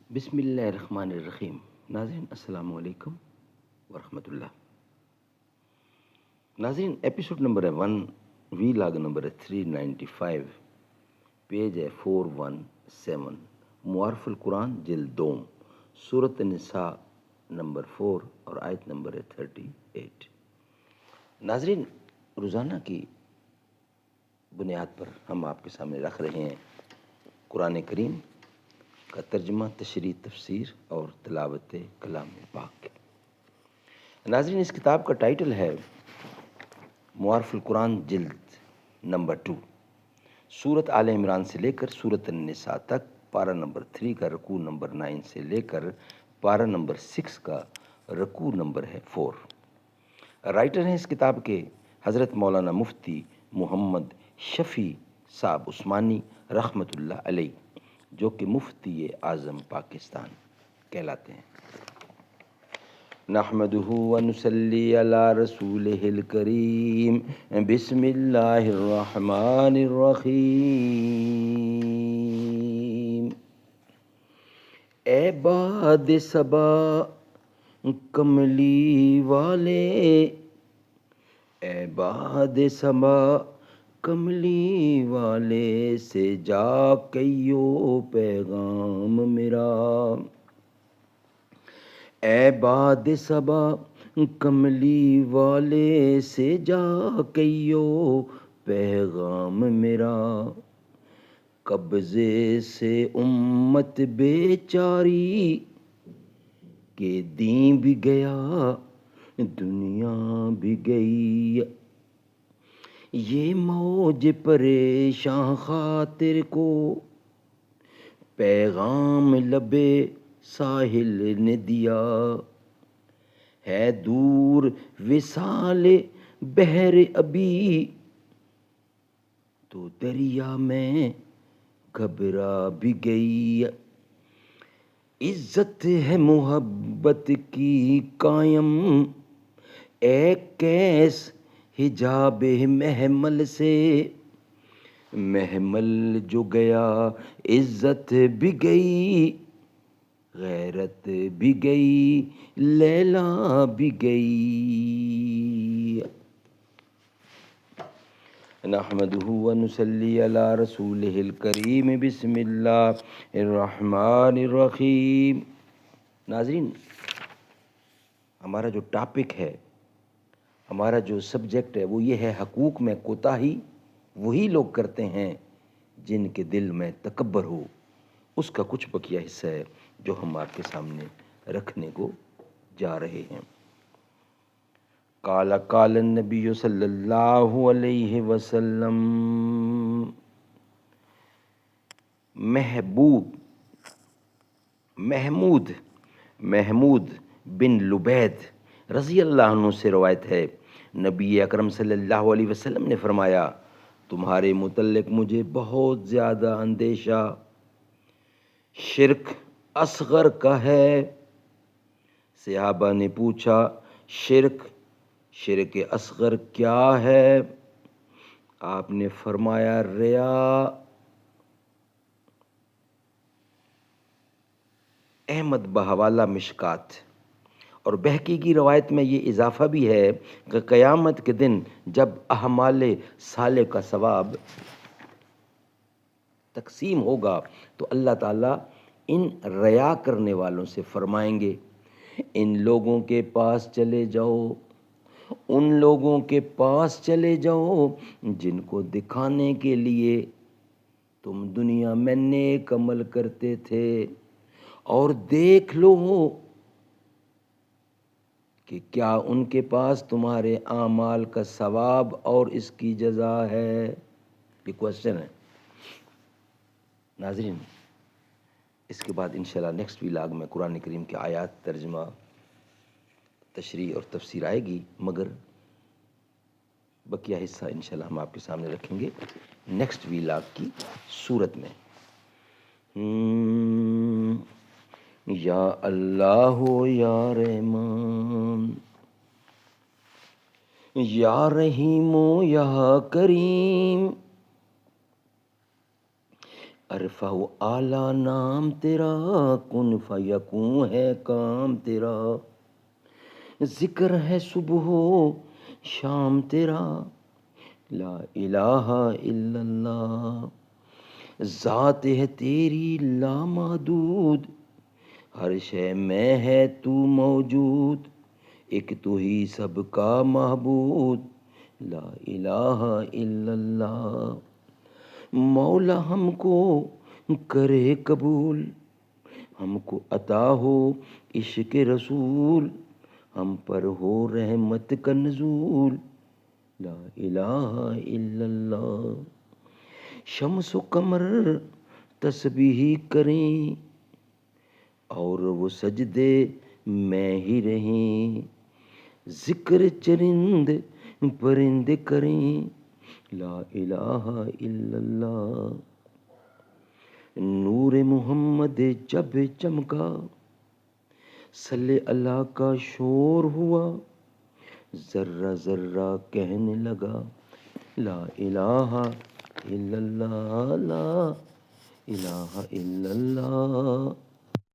بسم اللہ الرحمن الرحیم. ناظرین السلام علیکم ورحمۃ اللہ. ناظرین ایپیسوڈ نمبر ہے 1، وی لاگ نمبر ہے 395، پیج ہے 417، معارف القرآن جلد 2، سورۃ النساء نمبر 4 اور آیت نمبر ہے 38. ناظرین روزانہ کی بنیاد پر ہم آپ کے سامنے رکھ رہے ہیں قرآن کریم کا ترجمہ، تشریح، تفسیر اور تلاوت کلام پاک. ناظرین اس کتاب کا ٹائٹل ہے معارف القرآن جلد نمبر 2، سورت آل عمران سے لے کر سورت النساء تک، پارہ نمبر 3 کا رکوع نمبر 9 سے لے کر پارہ نمبر 6 کا رکوع نمبر ہے 4. رائٹر ہیں اس کتاب کے حضرت مولانا مفتی محمد شفیع صاحب عثمانی رحمۃ اللہ علیہ، جو کہ مفتی اعظم پاکستان کہلاتے ہیں. نحمده ونصلی علی رسولہ الکریم. بسم اللہ الرحمن الرحیم. اے باد صبا کملی والے، اے باد صبا کملی والے سے جا کہیو پیغام میرا. اے باد صبا کملی والے سے جا کہیو پیغام میرا. قبضے سے امت بیچاری کہ دین بھی گیا دنیا بھی گئی. یہ موج پریشاں خاطر کو پیغام لبے ساحل نے دیا. ہے دور وصال بحر ابی تو دریا میں گھبرا بھی گئی. عزت ہے محبت کی قائم، اے کیس حجاب محمل سے. محمل جو گیا عزت بھی گئی، غیرت بھی گئی، لیلا بھی گئی. نحمده ونصلی علی رسولہ الکریم. بسم اللہ الرحمن الرحیم. ناظرین ہمارا جو ٹاپک ہے، ہمارا جو سبجیکٹ ہے وہ یہ ہے، حقوق میں کوتاہی وہی لوگ کرتے ہیں جن کے دل میں تکبر ہو. اس کا کچھ بقیہ حصہ ہے جو ہم آپ کے سامنے رکھنے کو جا رہے ہیں. قال النبی صلی اللہ علیہ وسلم. محمود بن لبید رضی اللہ عنہ سے روایت ہے، نبی اکرم صلی اللہ علیہ وسلم نے فرمایا، تمہارے متعلق مجھے بہت زیادہ اندیشہ شرک اصغر کا ہے. صحابہ نے پوچھا، شرک اصغر کیا ہے؟ آپ نے فرمایا ریا. احمد بحوالہ مشکات اور بہقی کی روایت میں یہ اضافہ بھی ہے کہ قیامت کے دن جب اعمال صالح کا ثواب تقسیم ہوگا تو اللہ تعالیٰ ان ریا کرنے والوں سے فرمائیں گے، ان لوگوں کے پاس چلے جاؤ، ان لوگوں کے پاس چلے جاؤ جن کو دکھانے کے لیے تم دنیا میں نیک عمل کرتے تھے، اور دیکھ لو کہ کیا ان کے پاس تمہارے اعمال کا ثواب اور اس کی جزا ہے. یہ کوشچن ہے. ناظرین اس کے بعد انشاءاللہ نیکسٹ ویلاگ میں قرآن کریم کی آیات، ترجمہ، تشریح اور تفسیر آئے گی، مگر بقیہ حصہ انشاءاللہ ہم آپ کے سامنے رکھیں گے نیکسٹ ویلاگ کی صورت میں. یا اللہ یا رحمان، یا رحیم یا کریم، عرفہ و اعلیٰ نام تیرا، کن فیکون ہے کام تیرا، ذکر ہے صبح و شام تیرا، لا الہ الا اللہ، ذات ہے تیری لامحدود، ہر شے میں ہے تو موجود، ایک تو ہی سب کا معبود، لا الہ الا اللہ، مولا ہم کو کرے قبول، ہم کو عطا ہو عشق رسول، ہم پر ہو رحمت کا نزول، لا الہ الا اللہ، شمس و قمر تسبیح کریں اور وہ سجدے میں ہی رہیں، ذکر چرند پرند کریں، لا الہ الا اللہ، نور محمد جب چمکا، صلی اللہ کا شور ہوا، ذرہ ذرہ کہنے لگا، لا الہ الا اللہ، لا الہ الا اللہ،